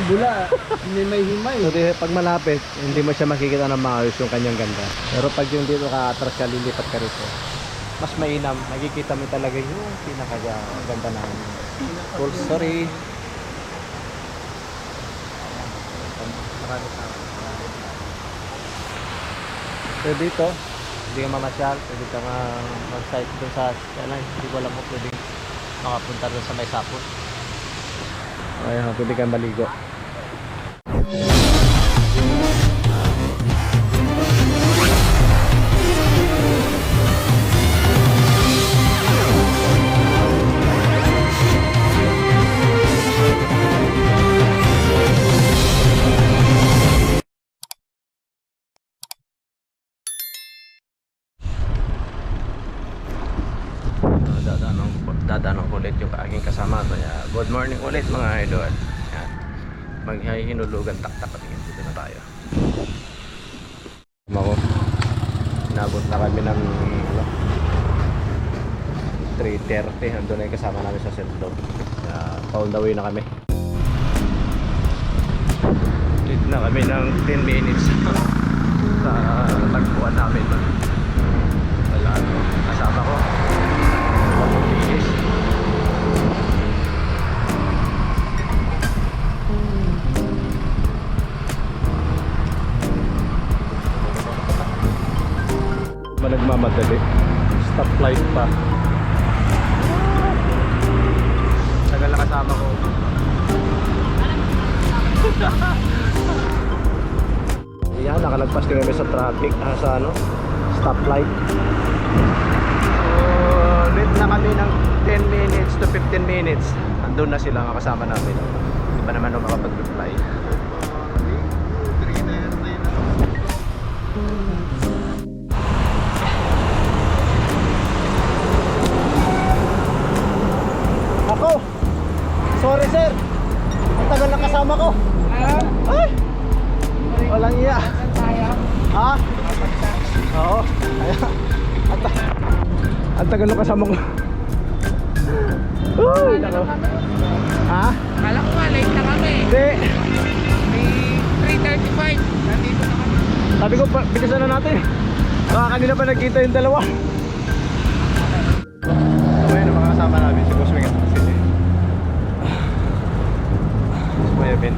bula, hindi may himay. So pag malapit, hindi mo siya makikita ng maayos yung kanyang ganda. Pero pag yung dito ka atras ka, lilipat ka rito, mas mainam, nakikita mo talaga yung pinakaganda na full story. So dito, hindi ka mamasyal, pwede ka mag-site doon sa, hindi ko alam mo, pwede makapunta doon sa may sapot. Ayan, pwede kang maligo. Dadanong ulit yung aking kasama. Good morning ulit mga idol. Yan. Maghihinulugan taktak patingin dito na tayo. Ako, inabot na kami ng 3:30. Andun na yung kasama namin sa Sentro. Found the way na kami. Dito na kami ng 10 minutes sa tagpuan namin. Wala ako, kasama ko. Nagmamadali, stoplight pa. Tagal na kasama ko. Yan, nakalagpas kami sa traffic, sa stoplight. So late na kami ng 10 minutes to 15 minutes. Andun na sila, kasama namin. Hindi pa naman ako makapag-reply. Ako, sorry sir, ang tagal na kasama ko. Ay, walang iya. Ha? Oo, ang tagal na kasama ko. Uy, nako. Ha? Kala ko nga, late na kami. Hindi. May 3:35. Nandito na kami. Sabi ko, bilisan na natin. Baka kanina pa nagkita yung dalawa. Ayun, mga kasama namin si Boss Wing at Sisi. Kuya Ben.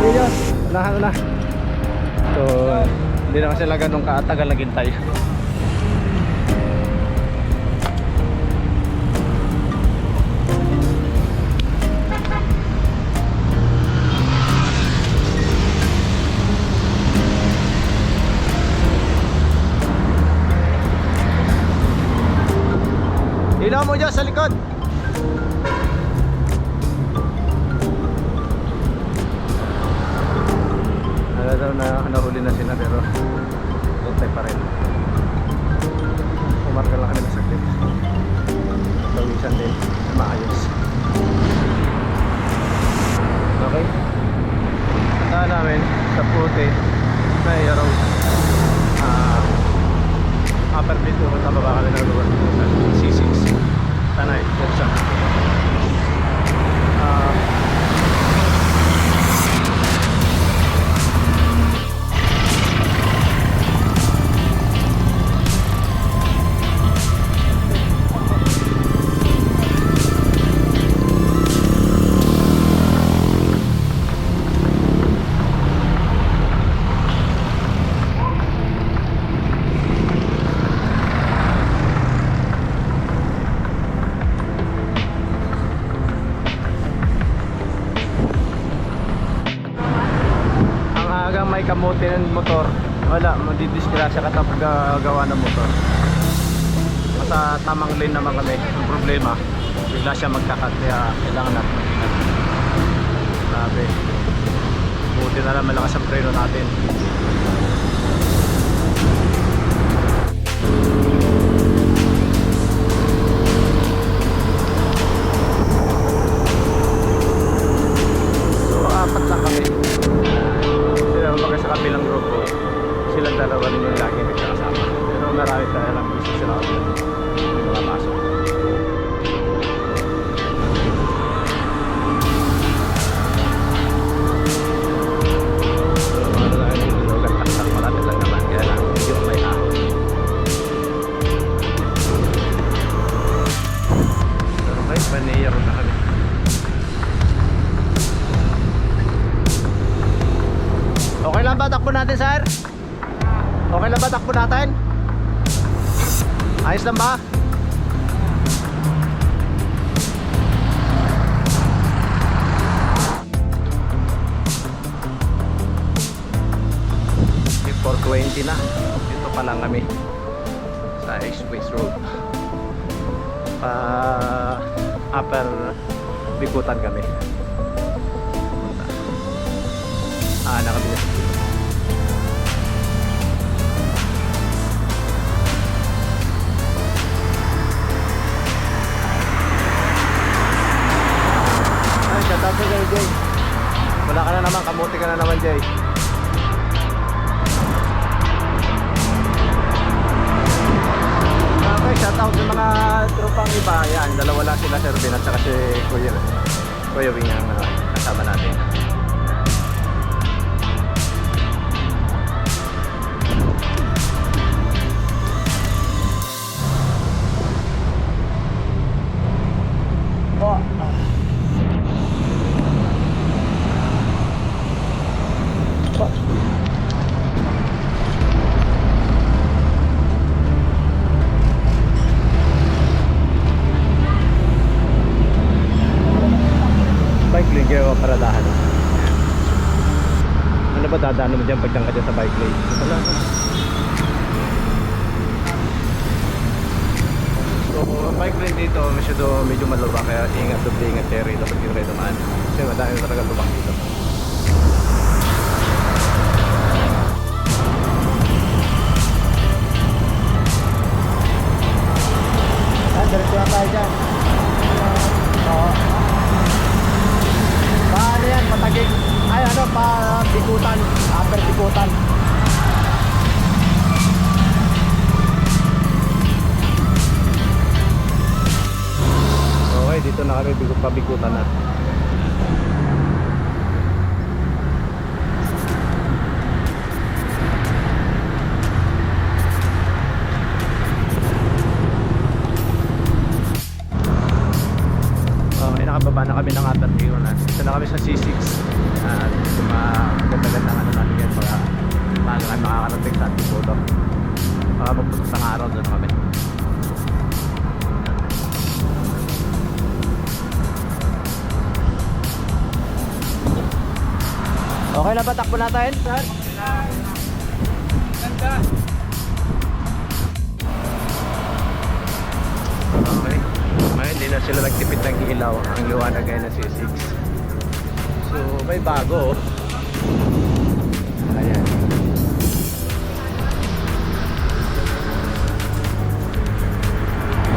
Yun, unahan na. So, hindi naman sila ganun katagal naghintay. Ilaw mo dyan sa likod. Alam daw na nahuli na sila pero tuntay pa rin. Umarka lang kami na saglit. Tawisan din na maayos. Okay. Punta namin sa puti na road. Upper bit pumunta pa ba kami ng lugar sa C6 Tanay, Pursa. May kamote ng motor, wala, madidisgrasya ka tapos gawa ng motor. Sa tamang lane naman kami, ang problema bigla siya magkakat, kaya kailangan natin mag-ingat. Grabe, buti na lang malakas ang preno natin. So apat lang kami. Sa kabilang grupo, silang dalawa rin yung lagi nagkakasama. Pero marami tayo lang gusto sila ako yung mga pasok. natin, sir? Okay lang ba takbo natin? Ayos lang ba? Okay, 4:20 na. Dito pa lang kami sa Express Road. Upper Bikutan kami. Nakabilis. Ay, shout out sa'yo, Jay. Wala ka na naman, kamuti ka na naman, Jay. Okay, shout out sa mga tropang iba. Yan, dalawa lang sila, Sir Ben at saka si Kuya Wing ang kasama natin. Bike lane kayo paradahan. Ano ba dadaan mo dyan pagdang ka dyan sa bike lane? Wala na. So bike lane dito medyo malubak, kaya ingat kayo rito pag yung rito man. Kasi madami talaga lubak dito. Diretso na tayo dyan. Oo. Paano yan? Patagig. Ay ano, Bikutan. Upper Bikutan. Okay, dito na kami pabikutan na. Nakababa na kami ng upper Bikutan. Dito na kami sa C6. Dito magagalan ng ano natin yan para maaga kami makakarating sa Antipolo. Para magpunta ng araw doon kami. Okay na ba takbo natin, sir? Ganda. Okay. Ngayon, hindi na sila nagtipid ng ilaw. Ang liwanag ngayon na C6. So, may bago. Ayan.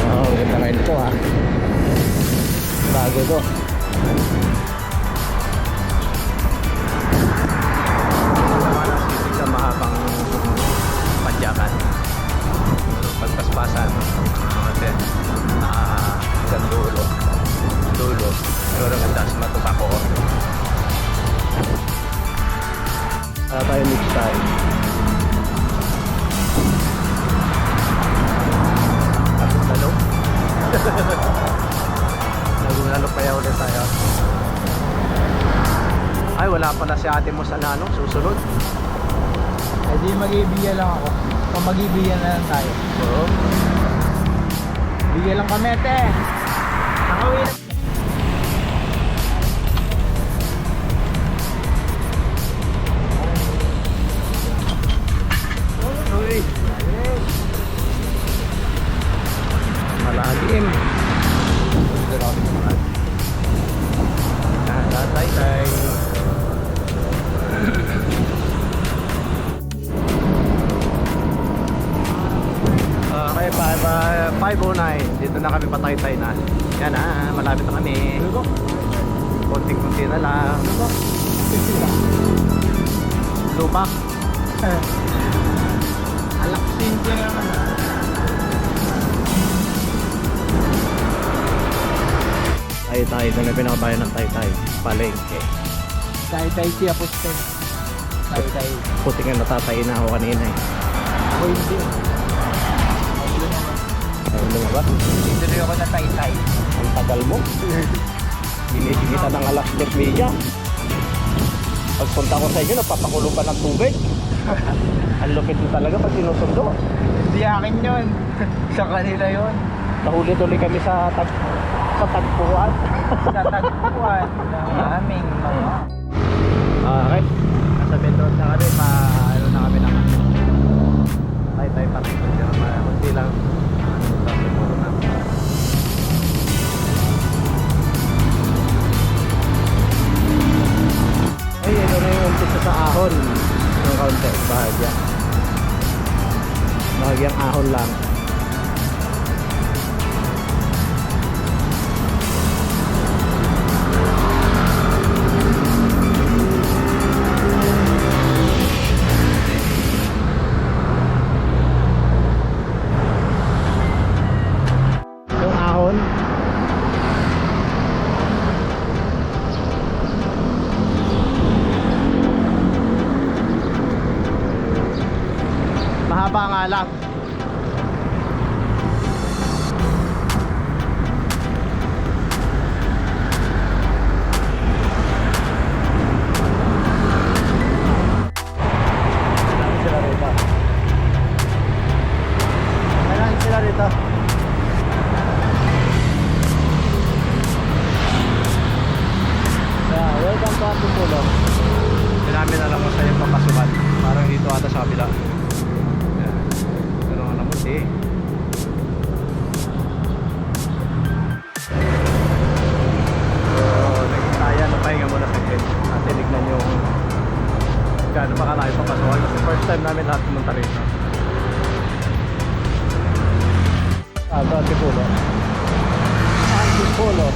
Oh, ganda ngayon ito ha. Bago to. Sa mahabang padyakan, pagpaspasan natin hanggang dulo pero ganda sa matubako tayo next time. Nalo nalo pa yan ulit tayo. Ay, wala pala si ate mo sa nanong susunod. Eh di mag-ibigay lang ako. Kung mag-ibigay na lang tayo. Oo. Bigay lang kami, te. Nakawin. Uy. Malagim. Tay. Okay, 509. Dito na kami, patay-tay na. Yan na, malapit na kami. Konting-kunti na lang. Lupak. Alak simple naman. Tay-tay, doon na pinakabayan ng tay-tay. Palengke. Tay-tay siya po siya. Tay-tay. Puti nga natatay na ako kanina eh. Ako hindi. Ano ba? Dito rin ako na tay-tay. Ang tagal mo. Ginisigita ng alas 10 media. Pagpunta ko sa inyo, napapakulo pa ng tubig. Ang lupit mo talaga pag sinusundo. Hindi akin yun. Sa kanila yun. Nahuli tuloy kami sa tagpuan. Sa tagpuan ng aming mga. Okay. Nasa main road na kami. Ano na kami naman. Tayo pa rin. Kunti lang. Siguro na. Ay, ito na yung umpisa sa ahon. Ng kaunti. Bahagya. Bahagyang ahon lang. Yung ahon. Mahaba nga lang. Kailangan sila rito. Welcome to Antipolo. Sinabi na lang mo sa yung papasukan. Parang dito ata sa kabila. Ayan. Pero nga naman So, nagkaya na pahinga muna sa gate. At tinignan yung gaano pa kalayo papasukan. Kasi first time namin lahat pumunta rito. Ito Antipolo. Antipolo.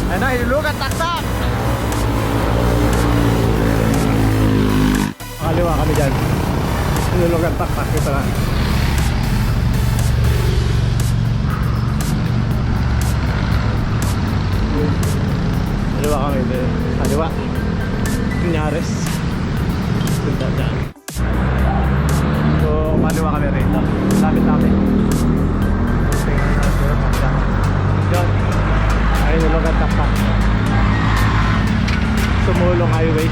Ayun na, ilulugan, taktak! Kaliwa kami dyan. Ilulugan, taktak, ito na. Kaliwa kami, kaliwa. Pinyares. Ganda dyan. So, kaliwa kami rito. Lapit-lapit. Tingnan natin, taktak. Dyan. Ayun yung lugar taktak. Sumulong highway.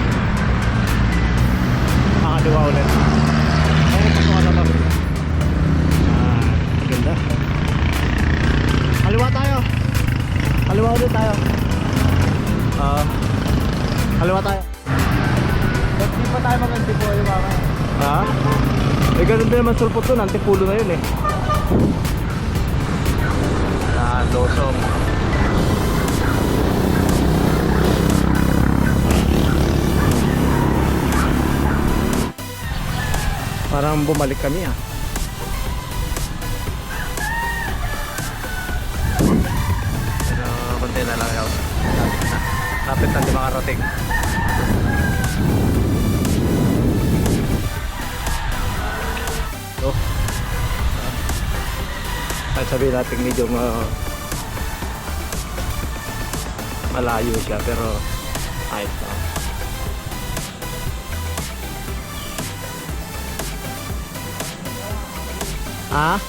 Makaliwa ulit. Ay, pasukan na kami. Ganda. Kaliwa tayo. Kaliwa ulit tayo. Kaliwa tayo. Ba't di pa tayo mag-Antipolo mamaya? Ha? Eh, ganun din naman sulpot doon. Antipolo na yun eh. Losong. Parang bumalik kami ah. Pero konti na lang yaw. Lapit na di makarating. So, kahit sabihin natin medyo malayo siya pero ayos na. Ha?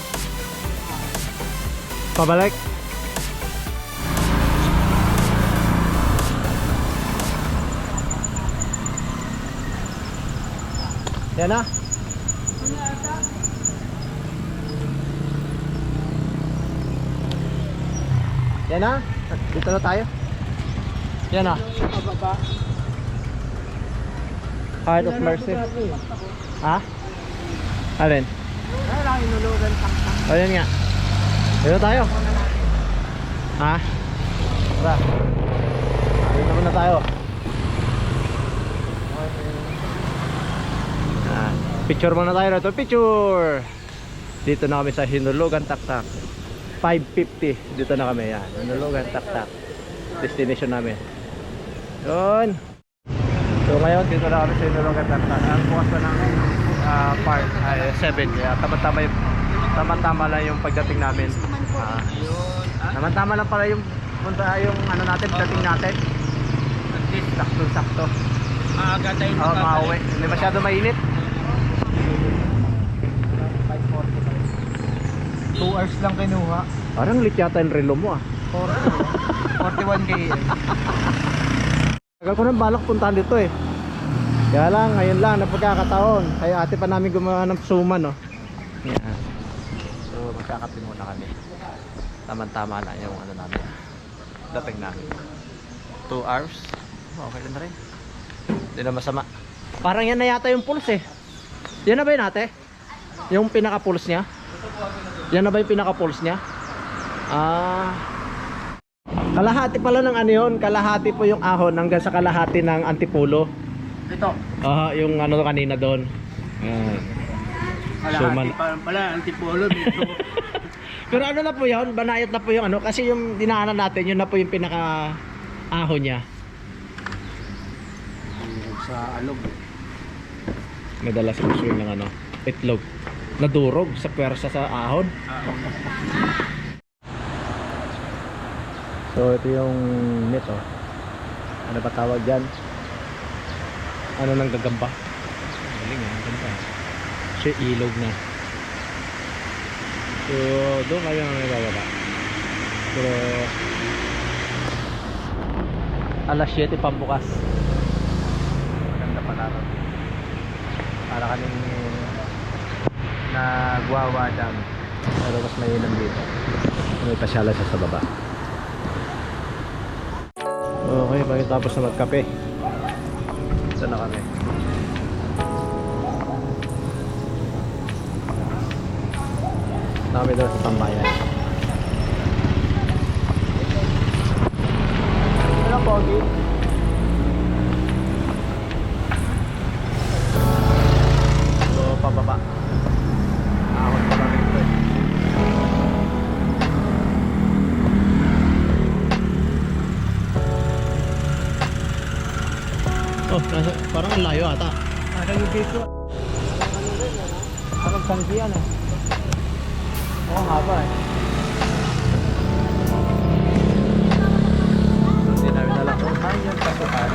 Pabalik? Yan na? Yan na? Dito na tayo? Yan na? Heart of Mercy. Ha? Alin? Ay, lang inulugan taktak. Ayan nga. Dito tayo. Ha? Tara. Dito muna tayo. Picture muna tayo na ito. Picture! Dito na kami sa Hinulugan Taktak. 5:50. Dito na kami. Yan. Hinulugan Taktak. Destination namin. Yun. So ngayon, dito na kami sa Hinulugan Taktak. Ang bukas na ng park ay 7. Kaya tama-tama lang yung pagdating namin. Tama-tama lang pala yung punta yung ano natin, dating natin. At least, Sakto-sakto. maaga tayo Oo, makauwi. Hindi masyado mainit. 5:45. 2 hours lang kinuha. Parang lit yata yung relo mo ah. 41 km. Tagal ko nang balak puntahan dito eh. Kaya lang, ngayon lang, napagkakataon. Kaya ate pa namin gumawa ng suman, no? Yan. So, magkakape muna kami. Tama-tama na yung ano namin. Dating namin. 2 hours. Okay lang na rin. Hindi na masama. Parang yan na yata yung pulse eh. Yan na ba yun ate? Yung pinaka-pulse niya? Yan na ba yung pinaka-pulse niya? Kalahati pala ng ano yun. Kalahati po yung ahon hanggang sa kalahati ng Antipolo. Ito. Yung ano kanina doon. Kalahati pa pala, Antipolo dito. Pero ano na po yun? Banayot na po yung ano. Kasi yung dinaanan natin, yun na po yung pinaka ahon niya. Sa alog. Madalas swing ng ano, itlog. Nadurog sa pwersa sa ahon. So ito yung net oh. Ano ba tawag dyan? Ano nang gagamba? Galing ah, ganda. Siya ilog na. So doon kayo ang nabababa. Pero alas 7 pambukas. Maganda pala ron. Para kaming nagwawa dam. Pero mas mainam dito. May pasyala siya sa baba. Okay, pagkatapos na magkape. Ito na kami. Kami doon sa tambayan. Ano pogi? So, pababa. Ahon pa lang ito eh. Oh, parang ang layo ata. Parang yung dito. Parang sangkian eh. Oo, haba eh. Hindi namin alam kung saan yung pasukan.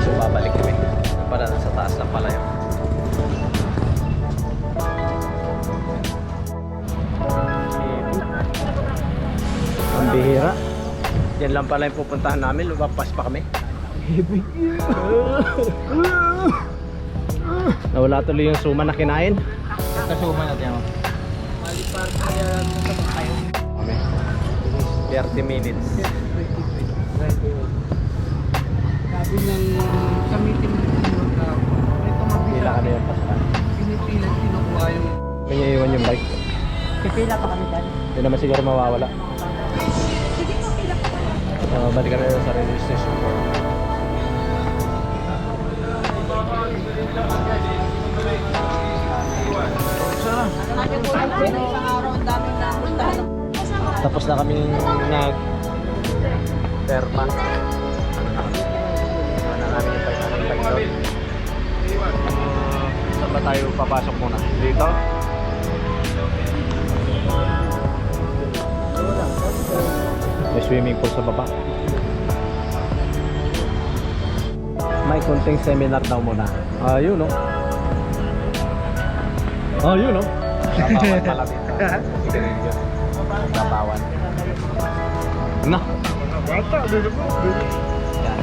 So babalik kami. Para nasa taas lang pala yun. Ang bihira. Yan lang pala yung pupuntahan namin. Lumapas pa kami. Nawala tuloy yung suma na kinain. Kasuman natin ako. Kami. 30 minutes. Sabi ng sa meeting ng workout, may tumabi Pila sa ka na yung pasukan. pinipilan, kinukuha yung... May iiwan yung bike. Pipila pa kami dyan. Hindi naman siguro mawawala. Balik ka na sa railway station. Tapos na kami nag terma. Ano na namin yung bike doon. Saan ba tayo papasok muna? Dito? May swimming pool sa baba. May konting seminar daw muna. Yun no. Yun no. Babawan pala dito. Babawan. Na. Yan.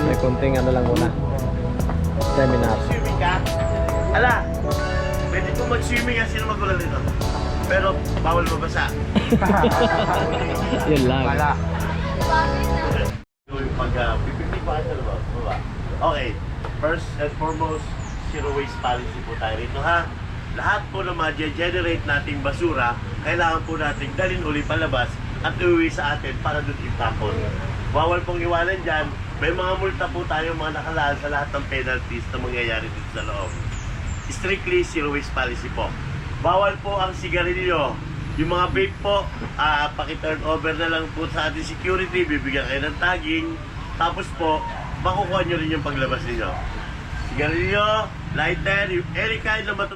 May konting ano lang muna. Seminar. Ala, pwede po mag-swimming yan. Sino magulang nito? pero bawal mabasa. Yan lang. Wala. Yung pag-pipipig pa kayo sa baba. Okay, first and foremost, zero waste policy po tayo rito ha. Lahat po na ma-generate nating basura, kailangan po nating dalhin uli palabas at iuwi sa atin para doon itapon. Bawal pong iwanan dyan. May mga multa po tayo mga nakalaan sa lahat ng penalties na mangyayari dito sa loob. Strictly zero waste policy po. Bawal po ang sigarilyo. Yung mga vape po, paki-turn over na lang po sa ating security, bibigyan kayo ng tagging. Tapos po, makukuha nyo rin yung paglabas ninyo. Sigarilyo, lighter, yung any kind na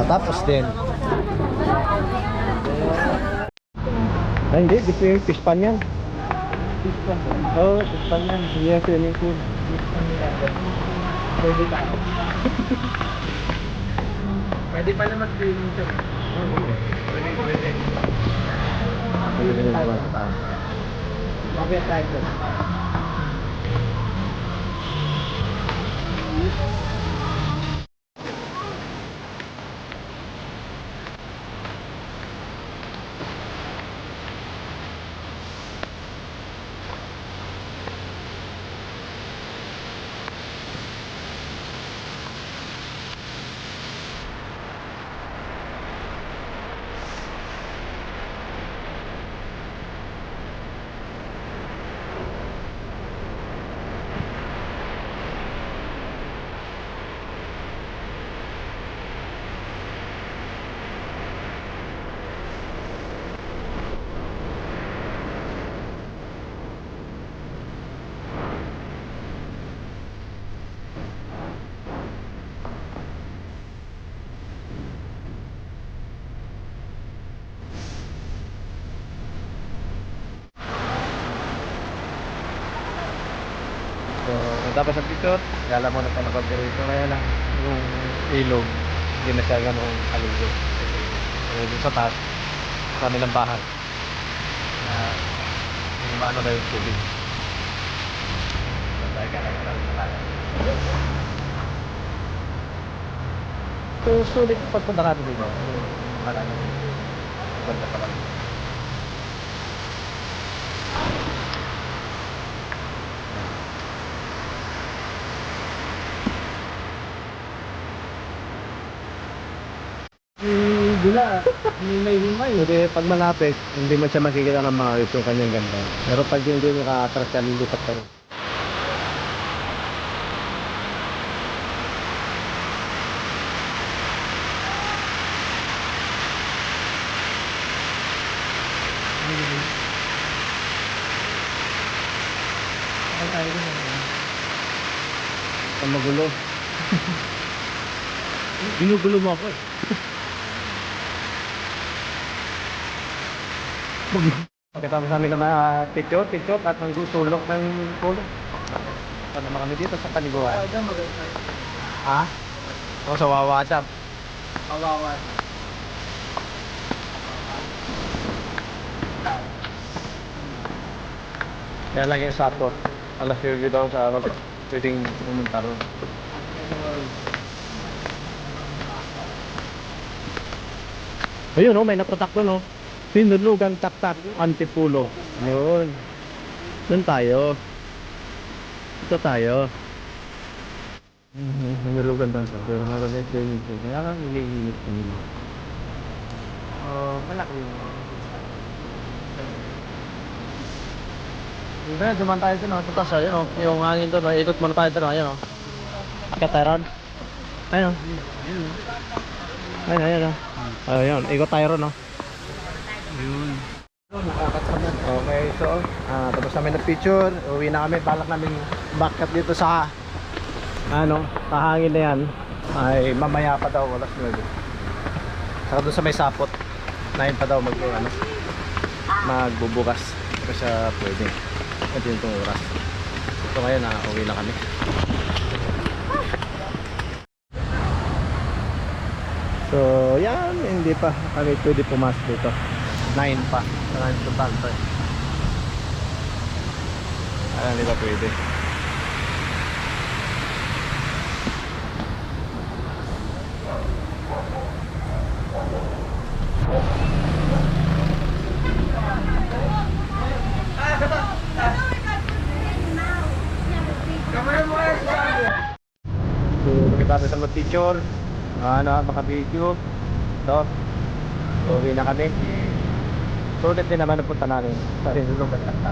Tapos din. Ay, hindi. Dito yung fish pan yan. Fish pan. Oo, fish pan yan. Yes, swimming pool. Fish pan nila. Pwede tayo. Pwede pa naman swimming siya. Pwede. Pwede rin naman sa taas. Mabaya tayo doon. So, tapos ang picture, kala mo na pa nakapirito. Kaya lang, yung ilog, hindi na siya ganun kaligod. Kasi dun sa taas, sa kanilang bahay. Yung ano na yung tubig. Bantay ka na lang sa taas. So, sulit pagpunta natin dito. Akala nyo, banda pa lang. Dila, himay-himay. Kasi pag malapit, hindi mo siya makikita ng maayos yung kanyang ganda. Pero pag hindi nakatras ka, lilipat ka. Ay, tayo din. Ang magulo. Ginugulo mo ako eh. Pakita mo sa amin ng mga picture at ang sulok ng pulo. Saan naman kami dito sa Paniguan? Ay, dyan maganda tayo. Ha? O sa WhatsApp. Kawawan. Kaya lang yung sakto. Alas 9 daw sa araw. Pwedeng pumunta ron. Ayun oh, may naprotak doon oh. Sinulugan taktak Antipulo. Yun. Doon tayo. Ito tayo. Sinulugan taktak. Pero meron yung swimming pool. Kaya kang nililimit ko nila. Malaki yun. Kaya duman tayo dun, sa taas, ayun, yung hangin dun, ikot muna tayo dun, ayun. Akit tayo ron. Ayun. Ayun, ayun. Ayun, ikot tayo ron oh. Yun. Nakakataman. Okay, so tapos namin ng picture, uwi na kami, balak namin backup dito sa sa hangin na yan ay mamaya pa daw, alas 9. Saka doon sa may sapot 9 pa daw magbubukas kasi pwede. Ito yung oras. So ngayon uwi na kami. So yan, hindi pa kami pwede pumasok dito. 9 pa. 9 total to eh. Alam nila pwede. picture, maka-video. So, uwi na kami. Sulit din naman napunta namin sa lugar na.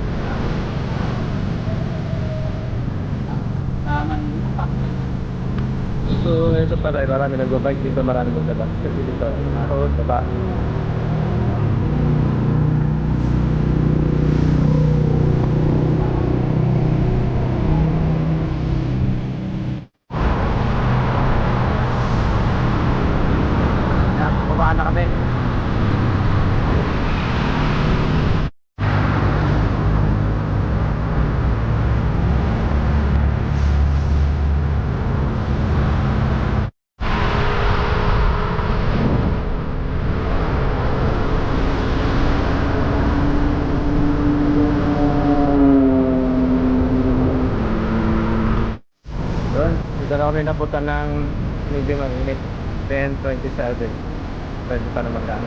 So, ito pala, marami nag-bike dito, marami nag-bike. Kasi dito, ako, baba. Yan, baba na kami. Doon, dito na kami napunta ng medyo mainit. 10:27. Pwede pa naman ka.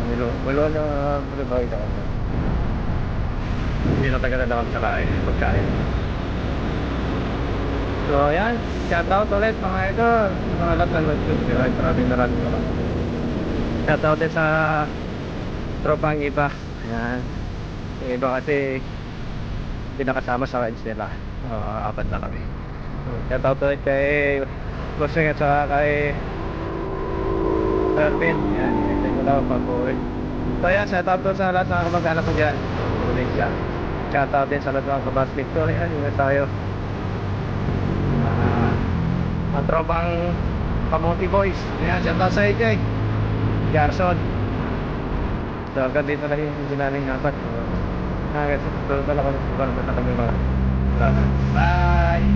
Wala na malibay na ako. Hindi na tagal na kami sa pagkain. So, ayan. Shoutout ulit mga idol. Mga lahat ng nag-subscribe. Maraming naman. Shoutout din sa tropang iba. Ayan. Yung iba kasi hindi nakasama sa rides nila. Apat na kami. Shoutout ulit kay Bossing at saka kay Erwin. Yan, hinintay ko lang pag-uwi. So yan, shoutout to sa lahat ng kamag-anak ko dyan. Ulit siya. Shoutout din sa lahat ng kabasmate ko. Yan, yun tayo. Ang tropang Kamuti Boys. Yan, shoutout sa AJ Garson. So hanggang dito na yung sinaling napat. Hanggang sa tutuloy pala kami. Bye!